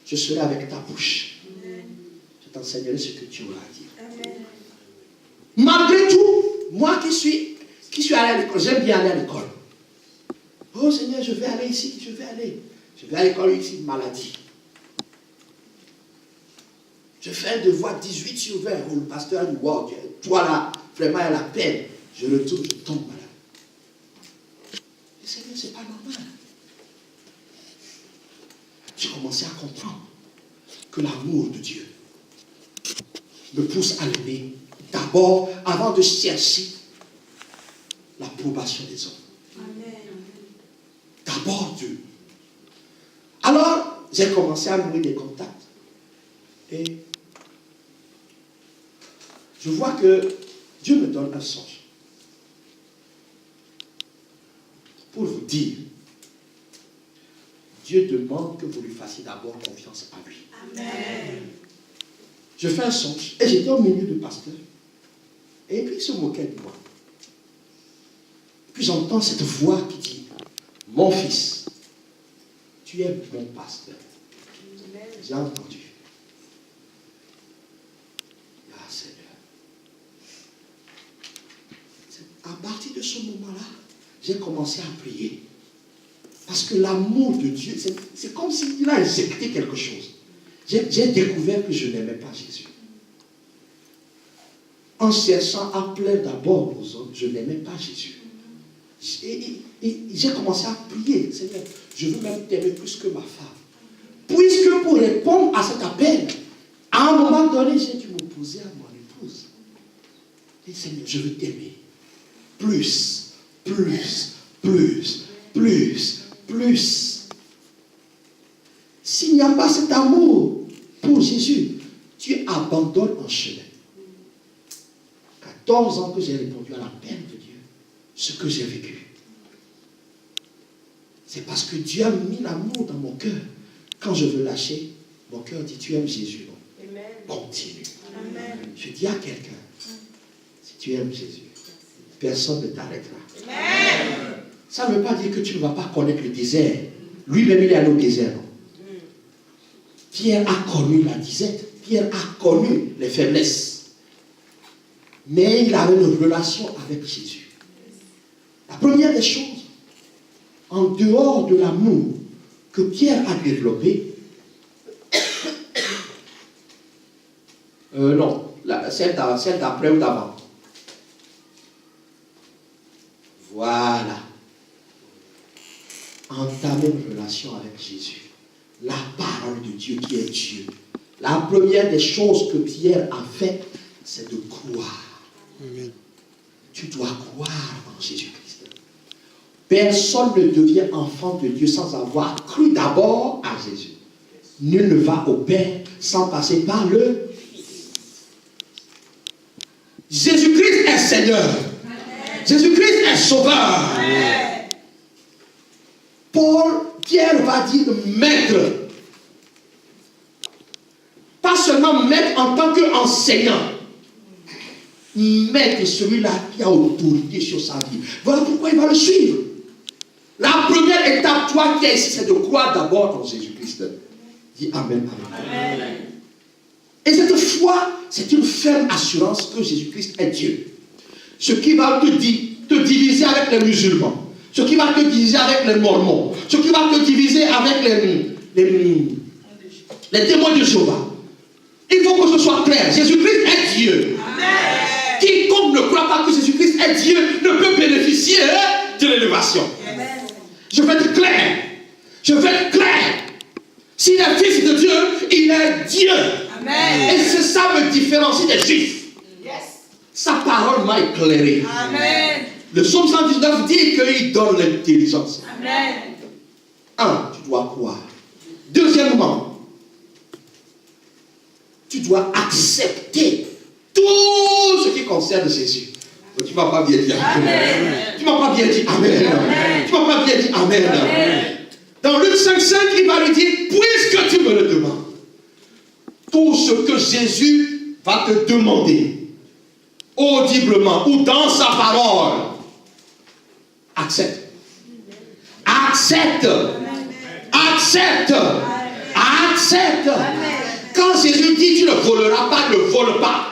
je serai avec ta bouche. Je t'enseignerai ce que tu auras à dire. Amen. Malgré tout, moi qui suis allé à l'école, j'aime bien aller à l'école. Oh Seigneur, je vais aller ici, je vais à l'école ici, maladie. Je fais un devoir 18 sur 20. Oh, le pasteur dit, wow, toi là, vraiment, il a la peine. Je retourne, je tombe malade. Et Seigneur, c'est pas normal. J'ai commencé à comprendre que l'amour de Dieu me pousse à l'aimer d'abord avant de chercher l'approbation des hommes. Amen. D'abord Dieu. Alors, j'ai commencé à nouer des contacts. Et je vois que Dieu me donne un songe. Pour vous dire, Dieu demande que vous lui fassiez d'abord confiance à lui. Amen. Je fais un songe et j'étais au milieu de pasteurs. Et puis il se moquait de moi. Puis j'entends cette voix qui dit, mon fils, tu es mon pasteur. J'ai entendu. Ah Seigneur. À partir de ce moment-là, j'ai commencé à prier. Parce que l'amour de Dieu, c'est comme s'il a injecté quelque chose. J'ai découvert que je n'aimais pas Jésus. En cherchant à plaire d'abord aux autres, je n'aimais pas Jésus. Et j'ai commencé à prier, Seigneur, je veux même t'aimer plus que ma femme. Puisque pour répondre à cet appel, à un moment donné, j'ai dû m'opposer à mon épouse. Et Seigneur, je veux t'aimer. Plus, plus, plus, plus, plus. S'il n'y a pas cet amour pour Jésus, tu abandonnes en chemin. 14 ans que j'ai répondu à l'appel de Dieu, ce que j'ai vécu. C'est parce que Dieu a mis l'amour dans mon cœur. Quand je veux lâcher, mon cœur dit, tu aimes Jésus, non? Amen. Continue. Amen. Je dis à quelqu'un, si tu aimes Jésus, personne ne t'arrêtera. Amen. Ça ne veut pas dire que tu ne vas pas connaître le désert. Lui-même, il est allé au désert, non? Pierre a connu la disette. Pierre a connu les faiblesses. Mais il avait une relation avec Jésus. La première des choses, en dehors de l'amour que Pierre a développé, non, celle d'après ou d'avant. Voilà. Entamer une relation avec Jésus. La parole de Dieu qui est Dieu. La première des choses que Pierre a fait, c'est de croire. Amen. Tu dois croire en Jésus-Christ. Personne ne devient enfant de Dieu sans avoir cru d'abord à Jésus. Nul ne va au Père sans passer par le Fils. Jésus-Christ est Seigneur. Amen. Jésus-Christ est Sauveur. Amen. Pierre va dire maître. Pas seulement maître en tant qu'enseignant. Maître, celui-là qui a autorité sur sa vie. Voilà pourquoi il va le suivre. La première étape, toi qui es ici, c'est de croire d'abord en Jésus-Christ. Dis Amen, Amen. Amen. Et cette foi, c'est une ferme assurance que Jésus-Christ est Dieu. Ce qui va te diviser avec les musulmans, ce qui va te diviser avec les mormons, ce qui va te diviser avec les témoins de Jéhovah. Il faut que ce soit clair. Jésus-Christ est Dieu. Amen. Quiconque ne croit pas que Jésus-Christ est Dieu ne peut bénéficier de l'élévation. Je vais être clair. Je vais être clair. S'il est fils de Dieu, il est Dieu. Amen. Et c'est ça me différencie des Juifs. Yes. Sa parole m'a éclairé. Amen. Le psaume 119 dit qu'il donne l'intelligence. Amen. Tu dois croire. Deuxièmement, tu dois accepter tout ce qui concerne Jésus. Tu ne m'as pas bien dit Amen. Tu ne m'as pas bien dit Amen. Tu ne m'as pas bien dit Amen. Dans Luc 5,5, il va lui dire, puisque tu me le demandes, tout ce que Jésus va te demander, audiblement ou dans sa parole, accepte. Accepte. Accepte. Accepte. Quand Jésus dit tu ne voleras pas, ne vole pas.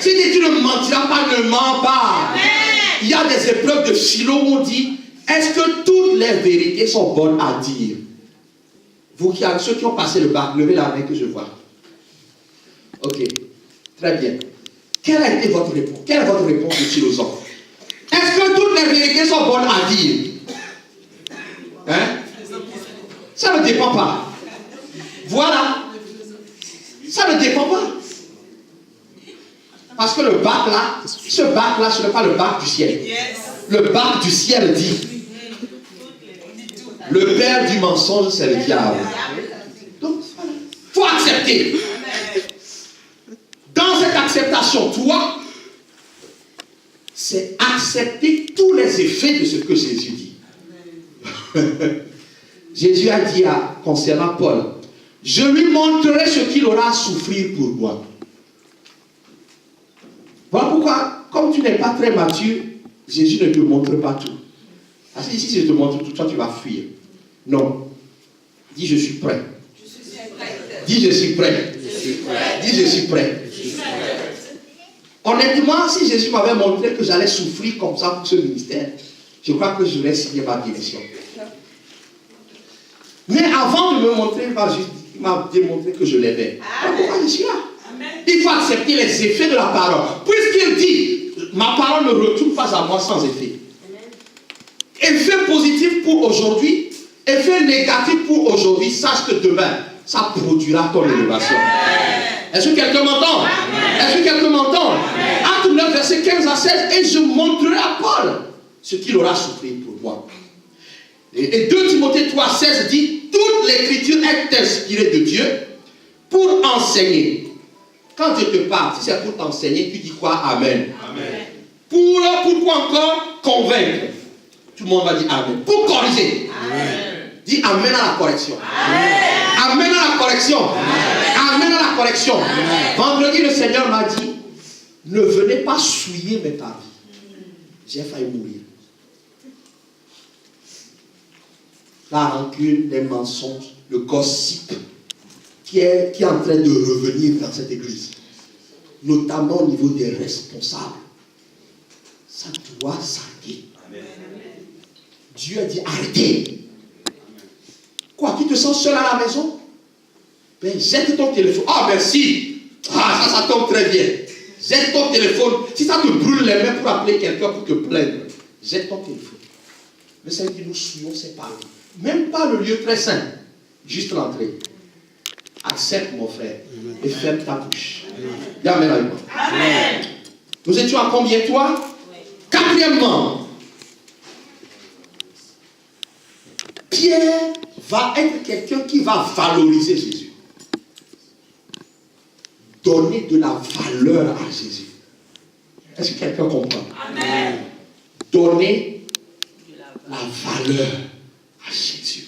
S'il dit tu ne mentiras pas, ne mens pas. Il y a des épreuves de philo où on dit, est-ce que toutes les vérités sont bonnes à dire? Vous qui avez, ceux qui ont passé le bac, levez la main que je vois. Ok, très bien. Quelle a été votre réponse? Quelle est votre réponse de philosophe? Est-ce que toutes les vérités sont bonnes à dire? Hein? Ça ne dépend pas. Voilà. Ça ne dépend pas. Parce que le bac là, ce bac là, ce n'est pas le bac du ciel. Le bac du ciel dit, le père du mensonge, c'est le diable. Donc, il faut accepter. Dans cette acceptation, toi, c'est accepter tous les effets de ce que Jésus dit. Jésus a dit concernant Paul, je lui montrerai ce qu'il aura à souffrir pour moi. Voilà pourquoi, comme tu n'es pas très mature, Jésus ne te montre pas tout. Parce que ici, si je te montre tout, toi tu vas fuir. Non. Dis je suis prêt. Dis je suis prêt. Dis je suis prêt. Honnêtement, si Jésus m'avait montré que j'allais souffrir comme ça pour ce ministère, je crois que je vais signer ma direction. Mais avant de me montrer, il m'a démontré que je l'aimais. Pourquoi je suis là? Il faut accepter les effets de la parole. Puisqu'il dit, ma parole ne retourne pas à moi sans effet. Effet positif pour aujourd'hui, effet négatif pour aujourd'hui, sache que demain, ça produira ton élévation. Est-ce que quelqu'un m'entend? Est-ce que quelqu'un m'entend? Acte 9, verset 15 à 16, et je montrerai à Paul ce qu'il aura souffert pour moi. Et 2 Timothée 3, 16 dit, toute l'écriture est inspirée de Dieu pour enseigner. Quand Dieu te parle, si c'est pour t'enseigner, tu dis quoi? Amen. Amen. Pourquoi encore? Convaincre. Tout le monde va dire Amen. Pour corriger. Amen. Dis Amen à la correction. Amen, amen à la correction. Amen, amen à la correction. Amen. Vendredi, le Seigneur m'a dit, ne venez pas souiller mes paris. J'ai failli mourir. La rancune, les mensonges, le gossip qui est en train de revenir dans cette église, notamment au niveau des responsables, ça doit s'arrêter. Dieu a dit arrêtez. Quoi, tu te sens seul à la maison? Ben, jette ton téléphone. Ah, merci. Ah, ça tombe très bien. Jette ton téléphone. Si ça te brûle les mains pour appeler quelqu'un pour te plaindre, jette ton téléphone. Le Seigneur dit, nous souillons ses paroles. Même pas le lieu très saint, juste l'entrée. Accepte, mon frère, et ferme ta bouche. Dis Amen avec moi. Amen. Nous étions à combien, toi? Quatrièmement, Pierre va être quelqu'un qui va valoriser Jésus. Donner de la valeur à Jésus. Est-ce que quelqu'un comprend? Amen. Donner la valeur à Jésus.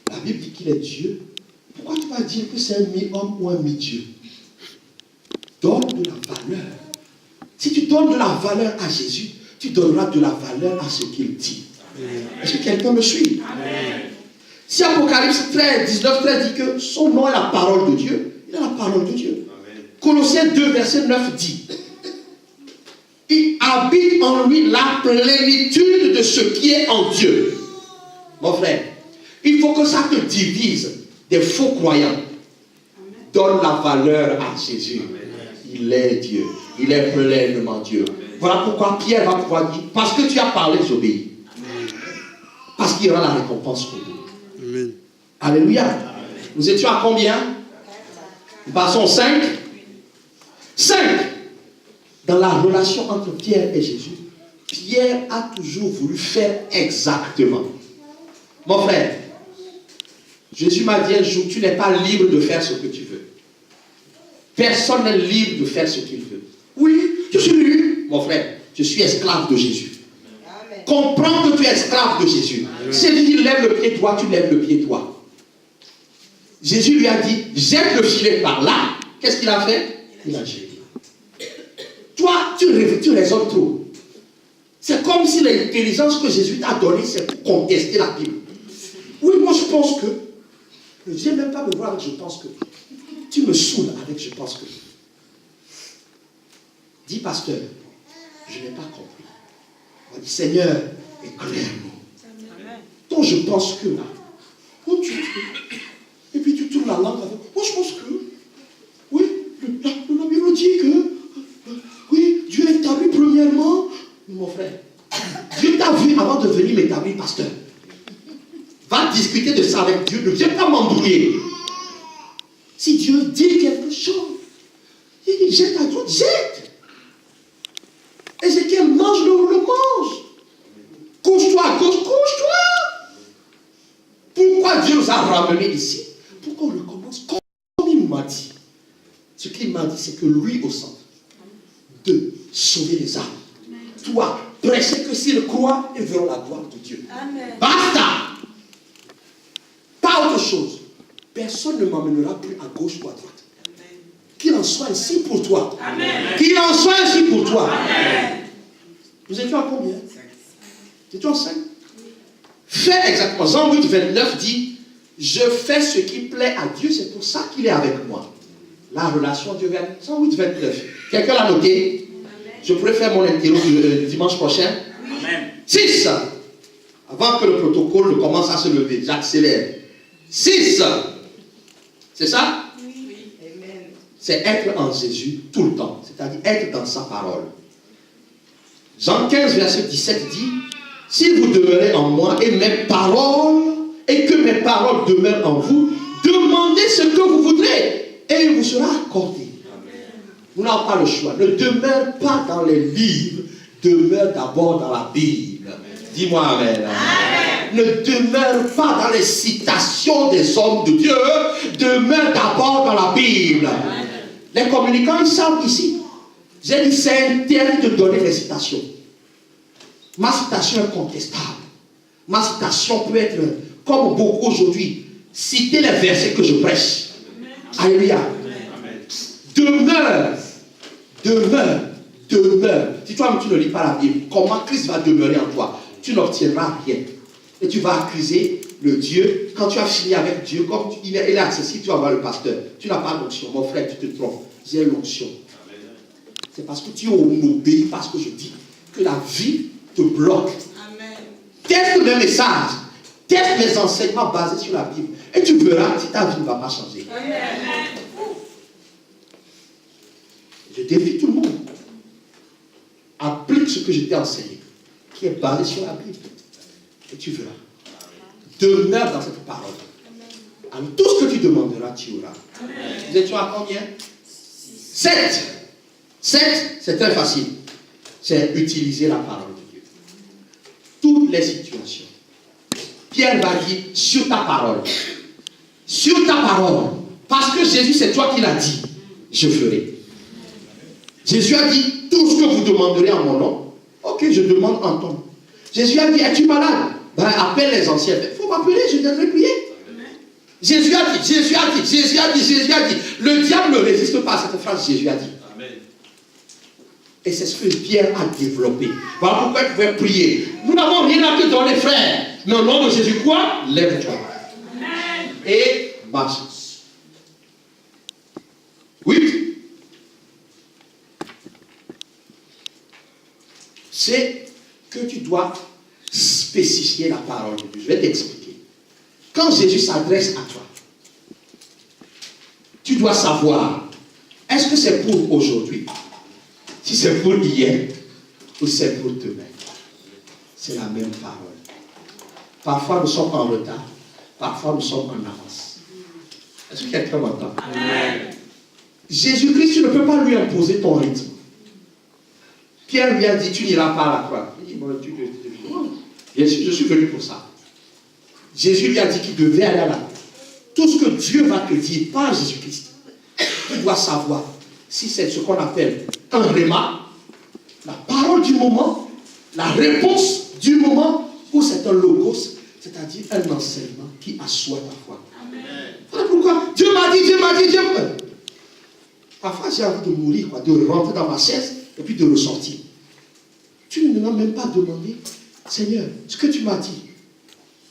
La Bible dit qu'il est Dieu. Pourquoi tu vas dire que c'est un mi-homme ou un mi-dieu? Donne de la valeur. Si tu donnes de la valeur à Jésus, tu donneras de la valeur à ce qu'il dit. Est-ce que quelqu'un me suit? Amen. Si Apocalypse 13, 19, 13 dit que son nom est la parole de Dieu, il est la parole de Dieu. Amen. Colossiens 2, verset 9 dit, il habite en lui la plénitude de ce qui est en Dieu. Mon frère, il faut que ça te divise des faux croyants. Donne la valeur à Jésus. Il est Dieu. Il est pleinement Dieu. Voilà pourquoi Pierre va pouvoir dire, parce que tu as parlé, j'obéis. Parce qu'il y aura la récompense pour nous. Amen. Alléluia. Amen. Nous étions à combien? Nous passons 5. 5. dans la relation entre Pierre et Jésus, Pierre a toujours voulu faire exactement. Mon frère, Jésus m'a dit un jour, tu n'es pas libre de faire ce que tu veux. Personne n'est libre de faire ce qu'il veut. Oui, je suis libre, mon frère. Je suis esclave de Jésus. Amen. Comprends que tu es esclave de Jésus. C'est lui qui lève le pied droit, tu lèves le pied droit. Jésus lui a dit, jette le filet par là. Qu'est-ce qu'il a fait? Il a jeté. Toi, tu raisonnes trop. C'est comme si l'intelligence que Jésus t'a donnée, c'est pour contester la Bible. Oui, moi je pense que. Ne viens même pas me voir avec je pense que. Tu me saoules avec je pense que. Dis, pasteur, je n'ai pas compris. On va dire, Seigneur, éclaire-nous. Donc je pense que là. Oh, et puis tu tournes la langue avec. Oh, je pense que. Oui, la Bible dit que. Oui, Dieu est établi premièrement. Mon frère, Dieu t'a vu avant de venir m'établir pasteur. Va discuter de ça avec Dieu. Ne viens pas m'embrouiller. Si Dieu dit quelque chose, il jette à toi, jette. Ézéchiel mange, le mange. Couche-toi à gauche, couche-toi. Pourquoi Dieu nous a ramenés ici? Pourquoi on recommence comme il m'a dit? Ce qu'il m'a dit, c'est que lui au centre, de sauver les âmes. Toi, prêchez que s'ils croient, ils verront la gloire de Dieu. Amen. Basta. Pas autre chose. Personne ne m'emmènera plus à gauche ou à droite. Qu'il en soit ainsi pour toi. Amen. Qu'il en soit ainsi pour toi. Amen. Vous étiez à combien? 5. Vous étiez en 5? Fais exactement. Jean 8, 29 dit, je fais ce qui plaît à Dieu, c'est pour ça qu'il est avec moi. La relation Dieu vers 108, 29. Quelqu'un l'a noté? Je pourrais faire mon interview dimanche prochain. Amen. 6. Avant que le protocole ne commence à se lever, j'accélère. 6. C'est ça? Oui. C'est être en Jésus tout le temps. C'est-à-dire être dans sa parole. Jean 15, verset 17 dit, si vous demeurez en moi et mes paroles, et que mes paroles demeurent en vous, demandez ce que vous voudrez et il vous sera accordé. Vous n'avez pas le choix. Ne demeure pas dans les livres, demeure d'abord dans la Bible. Dis-moi amen. Amen. Ne demeure pas dans les citations des hommes de Dieu, demeure d'abord dans la Bible. Amen. Les communicants, ils savent ici. J'ai dit, c'est interdit de donner les citations. Ma citation est contestable. Ma citation peut être, comme beaucoup aujourd'hui, citer les versets que je prêche. Alléluia. Demeure. Si toi-même tu ne lis pas la Bible, comment Christ va demeurer en toi? Tu n'obtiendras rien. Et tu vas accuser le Dieu. Quand tu as fini avec Dieu, comme il est accessible, tu vas voir le pasteur. Tu n'as pas l'onction. Mon frère, tu te trompes. J'ai l'onction. C'est parce que tu obéis parce que je dis que la vie te bloque. Amen. Teste mes messages. Teste mes enseignements basés sur la Bible. Et tu verras si ta vie ne va pas changer. Amen. Je défie tout le monde. Applique ce que je t'ai enseigné, qui est basé sur la Bible. Et tu verras. Demeure dans cette parole. Avec tout ce que tu demanderas, tu auras. Vous êtes à combien? 7. 7, c'est très facile. C'est utiliser la parole de Dieu. Toutes les situations. Pierre va dire sur ta parole. Sur ta parole. Parce que Jésus, c'est toi qui l'as dit. Je ferai. Jésus a dit, tout ce que vous demanderez en mon nom, ok, je demande en ton nom. Jésus a dit, es-tu malade? Ben, appelle les anciens. Il faut m'appeler, je viendrai prier. Jésus a dit. Le diable ne résiste pas à cette phrase, Jésus a dit. Amen. Et c'est ce que Pierre a développé. Voilà pourquoi il pouvait prier. Nous n'avons rien à te donner, frère. Mais au nom de Jésus, quoi? Lève-toi. Et marche. 8. C'est que tu dois spécifier la parole de Dieu. Je vais t'expliquer. Quand Jésus s'adresse à toi, tu dois savoir, est-ce que c'est pour aujourd'hui? Si c'est pour hier, ou c'est pour demain? C'est la même parole. Parfois nous sommes en retard, parfois nous sommes en avance. Est-ce que quelqu'un m'entend? Jésus-Christ, tu ne peux pas lui imposer ton rythme. Pierre lui a dit, tu n'iras pas à la croix. Il dit, bon, bien sûr, je suis venu pour ça. Jésus lui a dit qu'il devait aller à la croix. Tout ce que Dieu va te dire par Jésus-Christ, tu dois savoir si c'est ce qu'on appelle un réma, la parole du moment, la réponse du moment, ou c'est un logos, c'est-à-dire un enseignement qui assoit ta foi. Voilà pourquoi Dieu m'a dit, Dieu m'a dit, Dieu m'a dit. Parfois j'ai envie de mourir, quoi, de rentrer dans ma chaise et puis de ressortir. Tu ne m'as même pas demandé, Seigneur, ce que tu m'as dit.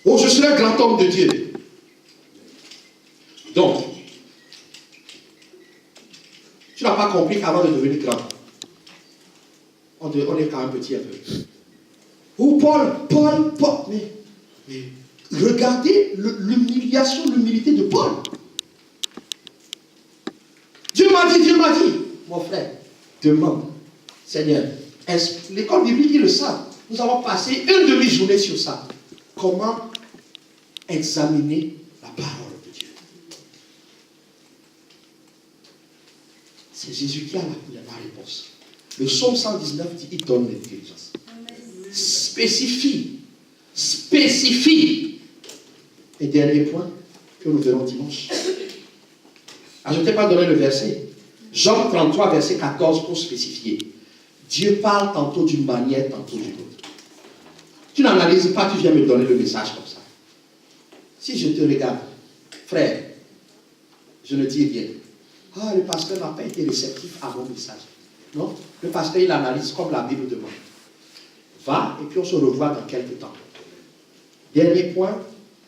Oh, je serai un grand homme de Dieu. Donc, tu n'as pas compris qu'avant de devenir grand, on est quand même petit un peu. Oh, Paul, mais regardez l'humiliation, l'humilité de Paul. Dieu m'a dit, mon frère, demande, Seigneur, l'école biblique, ils le savent. Nous avons passé une demi-journée sur ça. Comment examiner la parole de Dieu? C'est Jésus qui a la réponse. Le psaume 119 dit, il donne l'intelligence. Spécifie. Et dernier point que nous verrons dimanche. Je ne t'ai pas donné le verset. Jean 33, verset 14 pour spécifier. Dieu parle tantôt d'une manière, tantôt d'une autre. Tu n'analyses pas, tu viens me donner le message comme ça. Si je te regarde, frère, je ne dis rien. Ah, le pasteur n'a pas été réceptif à mon message. Non, le pasteur, il analyse comme la Bible demande. Va, et puis on se revoit dans quelques temps. Dernier point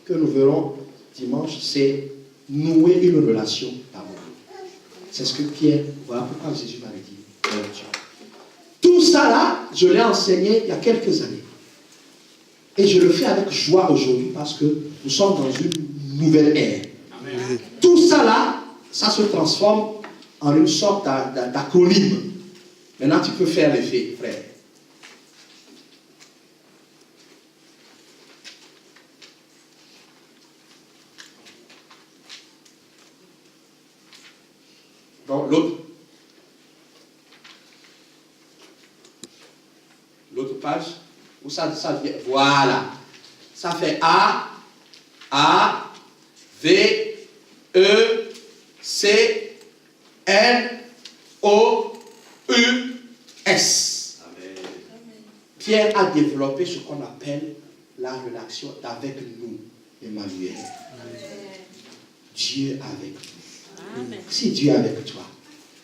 que nous verrons dimanche, c'est nouer une relation d'amour. C'est ce que Pierre, voilà pourquoi Jésus m'avait dit. Tout ça là, je l'ai enseigné il y a quelques années. Et je le fais avec joie aujourd'hui parce que nous sommes dans une nouvelle ère. Amen. Tout ça là, ça se transforme en une sorte d'acronyme. Maintenant, tu peux faire l'effet, frère. Donc, l'autre page, où ça vient, voilà. Ça fait A, V, E, C, N, O, U, S. Amen. Pierre a développé ce qu'on appelle la relation avec nous, Emmanuel. Dieu avec nous. Amen. Si Dieu est avec toi,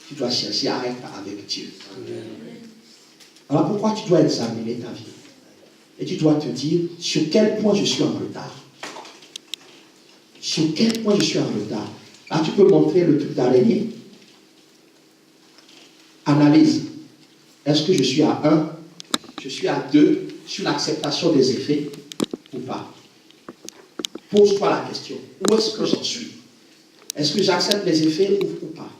tu dois chercher à être avec Dieu. Amen. Alors pourquoi tu dois examiner ta vie? Et tu dois te dire sur quel point je suis en retard. Sur quel point je suis en retard. Là, tu peux montrer le truc d'araignée. Analyse. Est-ce que je suis à 1? Je suis à 2 sur l'acceptation des effets ou pas? Pose-toi la question. Où est-ce que j'en suis? Est-ce que j'accepte les effets ou pas?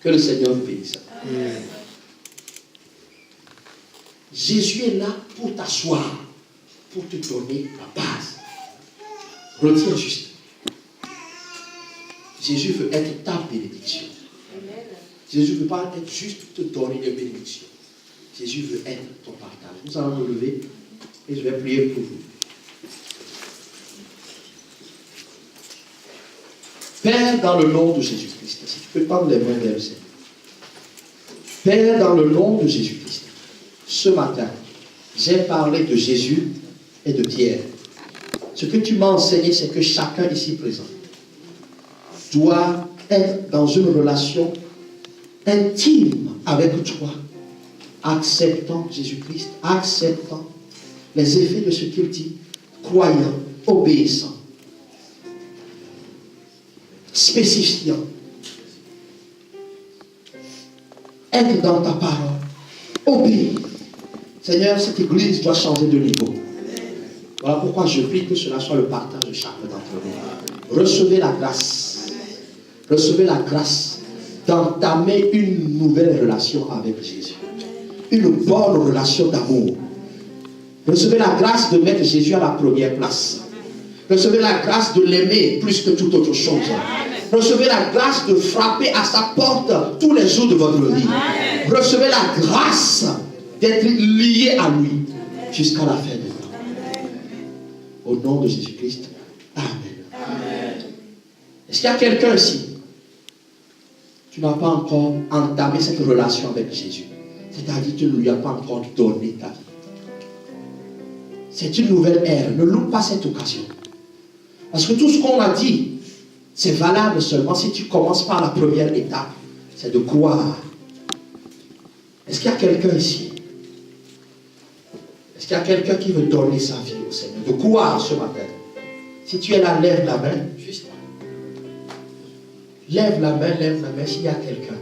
Que le Seigneur vous bénisse. Amen. Jésus est là pour t'asseoir, pour te donner la base. Retiens juste. Jésus veut être ta bénédiction. Jésus ne veut pas être juste te donner des bénédictions. Jésus veut être ton partage. Nous allons nous lever et je vais prier pour vous. Père, dans le nom de Jésus-Christ, si tu peux prendre les mains vers le Seigneur. Père, dans le nom de Jésus-Christ, ce matin, j'ai parlé de Jésus et de Pierre. Ce que tu m'as enseigné, c'est que chacun ici présent doit être dans une relation intime avec toi, acceptant Jésus-Christ, acceptant les effets de ce qu'il dit, croyant, obéissant, spécifiant, être dans ta parole, obéir. Seigneur, cette église doit changer de niveau. Voilà pourquoi je prie que cela soit le partage de chacun d'entre nous. Recevez la grâce. Recevez la grâce d'entamer une nouvelle relation avec Jésus. Une bonne relation d'amour. Recevez la grâce de mettre Jésus à la première place. Recevez la grâce de l'aimer plus que toute autre chose. Recevez la grâce de frapper à sa porte tous les jours de votre vie. Amen. Recevez la grâce d'être lié à lui jusqu'à la fin du temps. Au nom de Jésus-Christ. Amen. Amen. Est-ce qu'il y a quelqu'un ici? Tu n'as pas encore entamé cette relation avec Jésus. C'est-à-dire que tu ne lui as pas encore donné ta vie. C'est une nouvelle ère. Ne loupe pas cette occasion. Parce que tout ce qu'on a dit, c'est valable seulement si tu commences par la première étape. C'est de croire. Est-ce qu'il y a quelqu'un ici? Est-ce qu'il y a quelqu'un qui veut donner sa vie au Seigneur? De croire ce matin. Si tu es là, lève la main. Juste là. Lève la main s'il y a quelqu'un.